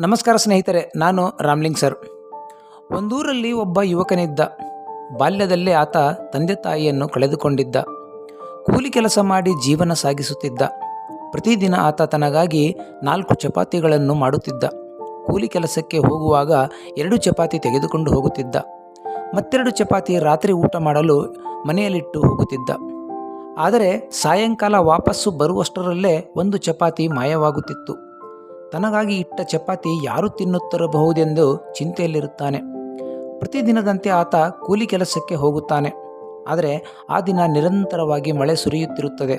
ನಮಸ್ಕಾರ ಸ್ನೇಹಿತರೆ, ನಾನು ರಾಮ್ಲಿಂಗ್ ಸರ್. ಒಂದೂರಲ್ಲಿ ಒಬ್ಬ ಯುವಕನಿದ್ದ. ಬಾಲ್ಯದಲ್ಲೇ ಆತ ತಂದೆ ತಾಯಿಯನ್ನು ಕಳೆದುಕೊಂಡಿದ್ದ. ಕೂಲಿ ಕೆಲಸ ಮಾಡಿ ಜೀವನ ಸಾಗಿಸುತ್ತಿದ್ದ. ಪ್ರತಿದಿನ ಆತ ತನಗಾಗಿ 4 ಚಪಾತಿಗಳನ್ನು ಮಾಡುತ್ತಿದ್ದ. ಕೂಲಿ ಕೆಲಸಕ್ಕೆ ಹೋಗುವಾಗ 2 ಚಪಾತಿ ತೆಗೆದುಕೊಂಡು ಹೋಗುತ್ತಿದ್ದ. ಮತ್ತೆರಡು ಚಪಾತಿ ರಾತ್ರಿ ಊಟ ಮಾಡಲು ಮನೆಯಲ್ಲಿಟ್ಟು ಹೋಗುತ್ತಿದ್ದ. ಆದರೆ ಸಾಯಂಕಾಲ ವಾಪಸ್ಸು ಬರುವಷ್ಟರಲ್ಲೇ 1 ಚಪಾತಿ ಮಾಯವಾಗುತ್ತಿತ್ತು. ತನಗಾಗಿ ಇಟ್ಟ ಚಪಾತಿ ಯಾರು ತಿನ್ನುತ್ತಿರಬಹುದೆಂದು ಚಿಂತೆಯಲ್ಲಿರುತ್ತಾನೆ. ಪ್ರತಿದಿನದಂತೆ ಆತ ಕೂಲಿ ಕೆಲಸಕ್ಕೆ ಹೋಗುತ್ತಾನೆ. ಆದರೆ ಆ ದಿನ ನಿರಂತರವಾಗಿ ಮಳೆ ಸುರಿಯುತ್ತಿರುತ್ತದೆ.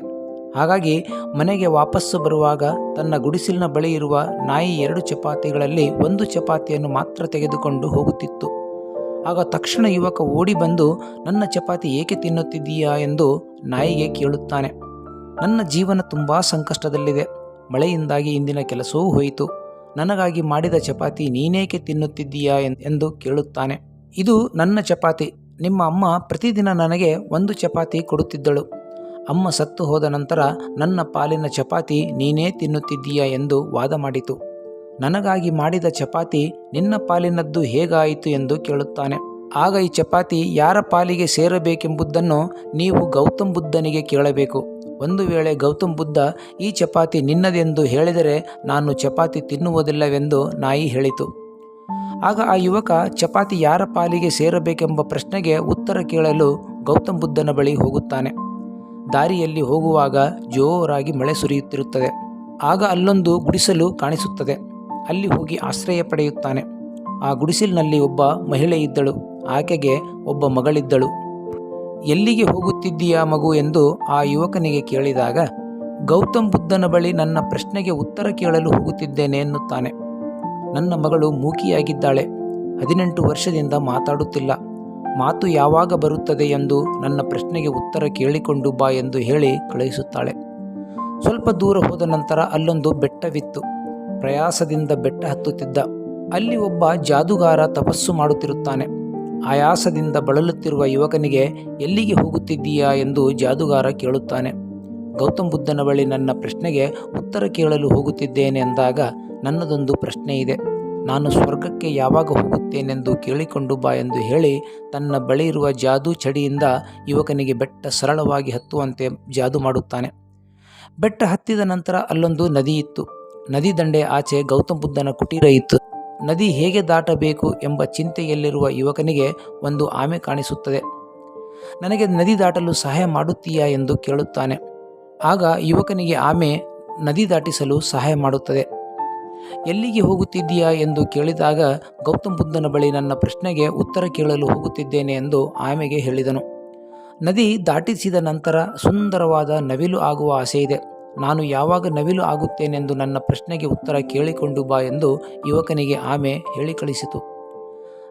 ಹಾಗಾಗಿ ಮನೆಗೆ ವಾಪಸ್ಸು ಬರುವಾಗ ತನ್ನ ಗುಡಿಸಲಿನ ಬಳಿ ಇರುವ ನಾಯಿ 2 ಚಪಾತಿಗಳಲ್ಲಿ 1 ಚಪಾತಿಯನ್ನು ಮಾತ್ರ ತೆಗೆದುಕೊಂಡು ಹೋಗುತ್ತಿತ್ತು. ಆಗ ತಕ್ಷಣ ಯುವಕ ಓಡಿ ಬಂದು, ನನ್ನ ಚಪಾತಿ ಏಕೆ ತಿನ್ನುತ್ತಿದ್ದೀಯಾ ಎಂದು ನಾಯಿಗೆ ಕೇಳುತ್ತಾನೆ. ನನ್ನ ಜೀವನ ತುಂಬ ಸಂಕಷ್ಟದಲ್ಲಿದೆ. ಮಳೆಯಿಂದಾಗಿ ಇಂದಿನ ಕೆಲಸವೂ ಹೋಯಿತು. ನನಗಾಗಿ ಮಾಡಿದ ಚಪಾತಿ ನೀನೇಕೆ ತಿನ್ನುತ್ತಿದ್ದೀಯಾ ಎಂದು ಕೇಳುತ್ತಾನೆ. ಇದು ನನ್ನ ಚಪಾತಿ. ನಿಮ್ಮ ಅಮ್ಮ ಪ್ರತಿದಿನ ನನಗೆ 1 ಚಪಾತಿ ಕೊಡುತ್ತಿದ್ದಳು. ಅಮ್ಮ ಸತ್ತು ಹೋದ ನಂತರ ನನ್ನ ಪಾಲಿನ ಚಪಾತಿ ನೀನೇ ತಿನ್ನುತ್ತಿದ್ದೀಯಾ ಎಂದು ವಾದ ಮಾಡಿತು. ನನಗಾಗಿ ಮಾಡಿದ ಚಪಾತಿ ನಿನ್ನ ಪಾಲಿನದ್ದು ಹೇಗಾಯಿತು ಎಂದು ಕೇಳುತ್ತಾನೆ. ಆಗ ಈ ಚಪಾತಿ ಯಾರ ಪಾಲಿಗೆ ಸೇರಬೇಕೆಂಬುದನ್ನು ನೀವು ಗೌತಮ್ ಬುದ್ಧನಿಗೆ ಕೇಳಬೇಕು. ಒಂದು ವೇಳೆ ಗೌತಮ್ ಬುದ್ಧ ಈ ಚಪಾತಿ ನಿನ್ನದೆಂದು ಹೇಳಿದರೆ ನಾನು ಚಪಾತಿ ತಿನ್ನುವುದಿಲ್ಲವೆಂದು ನಾಯಿ ಹೇಳಿತು. ಆಗ ಆ ಯುವಕ ಚಪಾತಿ ಯಾರ ಪಾಲಿಗೆ ಸೇರಬೇಕೆಂಬ ಪ್ರಶ್ನೆಗೆ ಉತ್ತರ ಕೇಳಲು ಗೌತಮ್ ಬುದ್ಧನ ಬಳಿ ಹೋಗುತ್ತಾನೆ. ದಾರಿಯಲ್ಲಿ ಹೋಗುವಾಗ ಜೋರಾಗಿ ಮಳೆ ಸುರಿಯುತ್ತಿರುತ್ತದೆ. ಆಗ ಅಲ್ಲೊಂದು ಗುಡಿಸಲು ಕಾಣಿಸುತ್ತದೆ. ಅಲ್ಲಿ ಹೋಗಿ ಆಶ್ರಯ ಪಡೆಯುತ್ತಾನೆ. ಆ ಗುಡಿಸಲಿನಲ್ಲಿ ಒಬ್ಬ ಮಹಿಳೆ ಇದ್ದಳು. ಆಕೆಗೆ ಒಬ್ಬ ಮಗಳಿದ್ದಳು. ಎಲ್ಲಿಗೆ ಹೋಗುತ್ತಿದ್ದೀಯಾ ಮಗು ಎಂದು ಆ ಯುವಕನಿಗೆ ಕೇಳಿದಾಗ, ಗೌತಮ್ ಬುದ್ಧನ ಬಳಿ ನನ್ನ ಪ್ರಶ್ನೆಗೆ ಉತ್ತರ ಕೇಳಲು ಹೋಗುತ್ತಿದ್ದೇನೆ ಎನ್ನುತ್ತಾನೆ. ನನ್ನ ಮಗಳು ಮೂಕಿಯಾಗಿದ್ದಾಳೆ. 18 ವರ್ಷದಿಂದ ಮಾತಾಡುತ್ತಿಲ್ಲ. ಮಾತು ಯಾವಾಗ ಬರುತ್ತದೆ ಎಂದು ನನ್ನ ಪ್ರಶ್ನೆಗೆ ಉತ್ತರ ಕೇಳಿಕೊಂಡು ಬಾ ಎಂದು ಹೇಳಿ ಕಳುಹಿಸುತ್ತಾಳೆ. ಸ್ವಲ್ಪ ದೂರ ಹೋದ ನಂತರ ಅಲ್ಲೊಂದು ಬೆಟ್ಟವಿತ್ತು. ಪ್ರಯಾಸದಿಂದ ಬೆಟ್ಟ ಹತ್ತುತ್ತಿದ್ದ. ಅಲ್ಲಿ ಒಬ್ಬ ಜಾದುಗಾರ ತಪಸ್ಸು ಮಾಡುತ್ತಿರುತ್ತಾನೆ. ಆಯಾಸದಿಂದ ಬಳಲುತ್ತಿರುವ ಯುವಕನಿಗೆ ಎಲ್ಲಿಗೆ ಹೋಗುತ್ತಿದ್ದೀಯಾ ಎಂದು ಜಾದುಗಾರ ಕೇಳುತ್ತಾನೆ. ಗೌತಮ್ ಬುದ್ಧನ ಬಳಿ ನನ್ನ ಪ್ರಶ್ನೆಗೆ ಉತ್ತರ ಕೇಳಲು ಹೋಗುತ್ತಿದ್ದೇನೆ ಎಂದಾಗ, ನನ್ನದೊಂದು ಪ್ರಶ್ನೆ ಇದೆ. ನಾನು ಸ್ವರ್ಗಕ್ಕೆ ಯಾವಾಗ ಹೋಗುತ್ತೇನೆಂದು ಕೇಳಿಕೊಂಡು ಬಾ ಎಂದು ಹೇಳಿ ತನ್ನ ಬಳಿ ಇರುವ ಜಾದೂ ಚಡಿಯಿಂದ ಯುವಕನಿಗೆ ಬೆಟ್ಟ ಸರಳವಾಗಿ ಹತ್ತುವಂತೆ ಜಾದು ಮಾಡುತ್ತಾನೆ. ಬೆಟ್ಟ ಹತ್ತಿದ ನಂತರ ಅಲ್ಲೊಂದು ನದಿ ಇತ್ತು. ನದಿ ದಂಡೆ ಆಚೆ ಗೌತಮ್ ಬುದ್ಧನ ಕುಟೀರ ಇತ್ತು. ನದಿ ಹೇಗೆ ದಾಟಬೇಕು ಎಂಬ ಚಿಂತೆಯಲ್ಲಿರುವ ಯುವಕನಿಗೆ ಒಂದು ಆಮೆ ಕಾಣಿಸುತ್ತದೆ. ನನಗೆ ನದಿ ದಾಟಲು ಸಹಾಯ ಮಾಡುತ್ತೀಯಾ ಎಂದು ಕೇಳುತ್ತಾನೆ. ಆಗ ಯುವಕನಿಗೆ ಆಮೆ ನದಿ ದಾಟಿಸಲು ಸಹಾಯ ಮಾಡುತ್ತದೆ. ಎಲ್ಲಿಗೆ ಹೋಗುತ್ತಿದ್ದೀಯಾ ಎಂದು ಕೇಳಿದಾಗ ಗೌತಮ್ ಬುದ್ಧನ ಬಳಿ ನನ್ನ ಪ್ರಶ್ನೆಗೆ ಉತ್ತರ ಕೇಳಲು ಹೋಗುತ್ತಿದ್ದೇನೆ ಎಂದು ಆಮೆಗೆ ಹೇಳಿದನು. ನದಿ ದಾಟಿಸಿದ ನಂತರ ಸುಂದರವಾದ ನವಿಲು ಆಗುವ ಆಸೆ ಇದೆ. ನಾನು ಯಾವಾಗ ನವಿಲು ಆಗುತ್ತೇನೆಂದು ನನ್ನ ಪ್ರಶ್ನೆಗೆ ಉತ್ತರ ಕೇಳಿಕೊಂಡು ಬಾ ಎಂದು ಯುವಕನಿಗೆ ಆಮೆ ಹೇಳಿ ಕಳಿಸಿತು.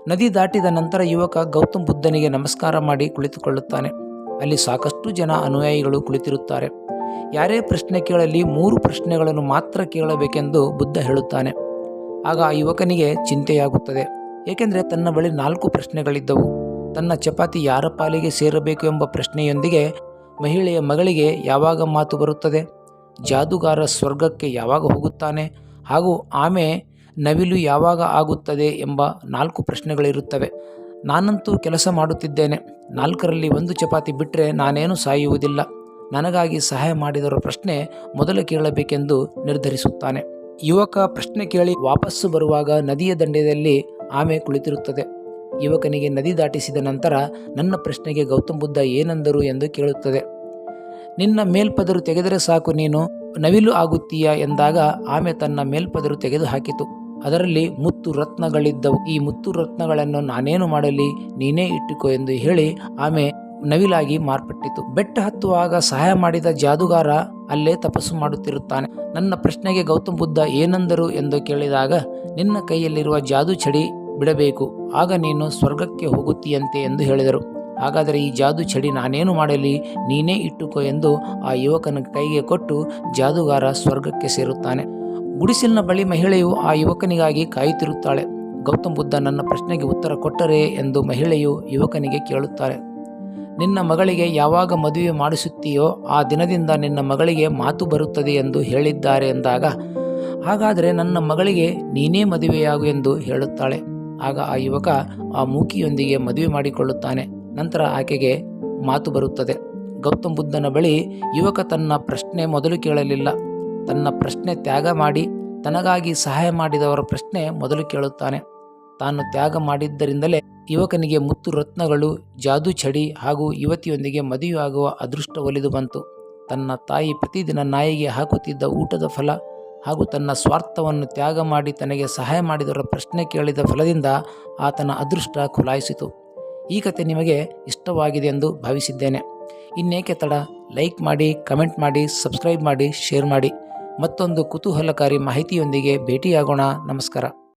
ನದಿ ದಾಟಿದ ನಂತರ ಯುವಕ ಗೌತಮ್ ಬುದ್ಧನಿಗೆ ನಮಸ್ಕಾರ ಮಾಡಿ ಕುಳಿತುಕೊಳ್ಳುತ್ತಾನೆ. ಅಲ್ಲಿ ಸಾಕಷ್ಟು ಜನ ಅನುಯಾಯಿಗಳು ಕುಳಿತಿರುತ್ತಾರೆ. ಯಾರೇ ಪ್ರಶ್ನೆ ಕೇಳಲಿ 3 ಪ್ರಶ್ನೆಗಳನ್ನು ಮಾತ್ರ ಕೇಳಬೇಕೆಂದು ಬುದ್ಧ ಹೇಳುತ್ತಾನೆ. ಆಗ ಆ ಯುವಕನಿಗೆ ಚಿಂತೆಯಾಗುತ್ತದೆ. ಏಕೆಂದರೆ ತನ್ನ ಬಳಿ 4 ಪ್ರಶ್ನೆಗಳಿದ್ದವು. ತನ್ನ ಚಪಾತಿ ಯಾರ ಪಾಲಿಗೆ ಸೇರಬೇಕು ಎಂಬ ಪ್ರಶ್ನೆಯೊಂದಿಗೆ ಮಹಿಳೆಯ ಮಗಳಿಗೆ ಯಾವಾಗ ಮಾತು ಬರುತ್ತದೆ, ಜಾದುಗಾರ ಸ್ವರ್ಗಕ್ಕೆ ಯಾವಾಗ ಹೋಗುತ್ತಾನೆ, ಹಾಗೂ ಆಮೆ ನವಿಲು ಯಾವಾಗ ಆಗುತ್ತದೆ ಎಂಬ 4 ಪ್ರಶ್ನೆಗಳಿರುತ್ತವೆ. ನಾನಂತೂ ಕೆಲಸ ಮಾಡುತ್ತಿದ್ದೇನೆ. 4ರಲ್ಲಿ 1 ಚಪಾತಿ ಬಿಟ್ಟರೆ ನಾನೇನು ಸಾಯುವುದಿಲ್ಲ. ನನಗಾಗಿ ಸಹಾಯ ಮಾಡಿದವರ ಪ್ರಶ್ನೆ ಮೊದಲು ಕೇಳಬೇಕೆಂದು ನಿರ್ಧರಿಸುತ್ತಾನೆ. ಯುವಕ ಪ್ರಶ್ನೆ ಕೇಳಿ ವಾಪಸ್ಸು ಬರುವಾಗ ನದಿಯ ದಂಡೆಯಲ್ಲಿ ಆಮೆ ಕುಳಿತಿರುತ್ತದೆ. ಯುವಕನಿಗೆ ನದಿ ದಾಟಿಸಿದ ನಂತರ ನನ್ನ ಪ್ರಶ್ನೆಗೆ ಗೌತಮ್ ಬುದ್ಧ ಏನೆಂದರು ಎಂದು ಕೇಳುತ್ತದೆ. ನಿನ್ನ ಮೇಲ್ಪದರು ತೆಗೆದರೆ ಸಾಕು, ನೀನು ನವಿಲು ಆಗುತ್ತೀಯಾ ಎಂದಾಗ ಆಮೆ ತನ್ನ ಮೇಲ್ಪದರು ತೆಗೆದು ಹಾಕಿತು. ಅದರಲ್ಲಿ ಮುತ್ತು ರತ್ನಗಳಿದ್ದವು. ಈ ಮುತ್ತು ರತ್ನಗಳನ್ನು ನಾನೇನು ಮಾಡಲಿ, ನೀನೇ ಇಟ್ಟುಕೋ ಎಂದು ಹೇಳಿ ಆಮೆ ನವಿಲಾಗಿ ಮಾರ್ಪಟ್ಟಿತು. ಬೆಟ್ಟ ಹತ್ತುವಾಗ ಸಹಾಯ ಮಾಡಿದ ಜಾದುಗಾರ ಅಲ್ಲೇ ತಪಸ್ಸು ಮಾಡುತ್ತಿರುತ್ತಾನೆ. ನನ್ನ ಪ್ರಶ್ನೆಗೆ ಗೌತಮ್ ಬುದ್ಧ ಏನೆಂದರು ಎಂದು ಕೇಳಿದಾಗ, ನಿನ್ನ ಕೈಯಲ್ಲಿರುವ ಜಾದೂ ಚಡಿ ಬಿಡಬೇಕು, ಆಗ ನೀನು ಸ್ವರ್ಗಕ್ಕೆ ಹೋಗುತ್ತೀಯಂತೆ ಎಂದು ಹೇಳಿದರು. ಹಾಗಾದರೆ ಈ ಜಾದು ಚಡಿ ನಾನೇನು ಮಾಡಲಿ, ನೀನೇ ಇಟ್ಟುಕೋ ಎಂದು ಆ ಯುವಕನ ಕೈಗೆ ಕೊಟ್ಟು ಜಾದುಗಾರ ಸ್ವರ್ಗಕ್ಕೆ ಸೇರುತ್ತಾನೆ. ಗುಡಿಸಲಿನ ಬಳಿ ಮಹಿಳೆಯು ಆ ಯುವಕನಿಗಾಗಿ ಕಾಯುತ್ತಿರುತ್ತಾಳೆ. ಗೌತಮ್ ಬುದ್ಧ ನನ್ನ ಪ್ರಶ್ನೆಗೆ ಉತ್ತರ ಕೊಟ್ಟರೆ ಎಂದು ಮಹಿಳೆಯು ಯುವಕನಿಗೆ ಕೇಳುತ್ತಾರೆ. ನಿನ್ನ ಮಗಳಿಗೆ ಯಾವಾಗ ಮದುವೆ ಮಾಡಿಸುತ್ತೀಯೋ ಆ ದಿನದಿಂದ ನಿನ್ನ ಮಗಳಿಗೆ ಮಾತು ಬರುತ್ತದೆ ಎಂದು ಹೇಳಿದ್ದಾರೆ ಎಂದಾಗ ಹಾಗಾದರೆ ನನ್ನ ಮಗಳಿಗೆ ನೀನೇ ಮದುವೆಯಾಗು ಎಂದು ಹೇಳುತ್ತಾಳೆ. ಆಗ ಆ ಯುವಕ ಆ ಮೂಕಿಯೊಂದಿಗೆ ಮದುವೆ ಮಾಡಿಕೊಳ್ಳುತ್ತಾನೆ. ನಂತರ ಆಕೆಗೆ ಮಾತು ಬರುತ್ತದೆ. ಗೌತಮ್ ಬುದ್ಧನ ಬಳಿ ಯುವಕ ತನ್ನ ಪ್ರಶ್ನೆ ಮೊದಲು ಕೇಳಲಿಲ್ಲ. ತನ್ನ ಪ್ರಶ್ನೆ ತ್ಯಾಗ ಮಾಡಿ ತನಗಾಗಿ ಸಹಾಯ ಮಾಡಿದವರ ಪ್ರಶ್ನೆ ಮೊದಲು ಕೇಳುತ್ತಾನೆ. ತಾನು ತ್ಯಾಗ ಮಾಡಿದ್ದರಿಂದಲೇ ಯುವಕನಿಗೆ ಮುತ್ತು ರತ್ನಗಳು, ಜಾದೂ ಚಡಿ ಹಾಗೂ ಯುವತಿಯೊಂದಿಗೆ ಮದುವೆಯಾಗುವ ಅದೃಷ್ಟ ಒಲಿದು ಬಂತು. ತನ್ನ ತಾಯಿ ಪ್ರತಿದಿನ ನಾಯಿಗೆ ಹಾಕುತ್ತಿದ್ದ ಊಟದ ಫಲ ಹಾಗೂ ತನ್ನ ಸ್ವಾರ್ಥವನ್ನು ತ್ಯಾಗ ಮಾಡಿ ತನಗೆ ಸಹಾಯ ಮಾಡಿದವರ ಪ್ರಶ್ನೆ ಕೇಳಿದ ಫಲದಿಂದ ಆತನ ಅದೃಷ್ಟ ಖುಲಾಯಿಸಿತು. ಈ ಕತೆ ನಿಮಗೆ ಇಷ್ಟವಾಗಿದೆ ಎಂದು ಭಾವಿಸಿದ್ದೇನೆ. ಇನ್ನೇಕೆ ತಡ, ಲೈಕ್ ಮಾಡಿ, ಕಮೆಂಟ್ ಮಾಡಿ, ಸಬ್ಸ್ಕ್ರೈಬ್ ಮಾಡಿ, ಶೇರ್ ಮಾಡಿ. ಮತ್ತೊಂದು ಕುತೂಹಲಕಾರಿ ಮಾಹಿತಿಯೊಂದಿಗೆ ಭೇಟಿಯಾಗೋಣ. ನಮಸ್ಕಾರ.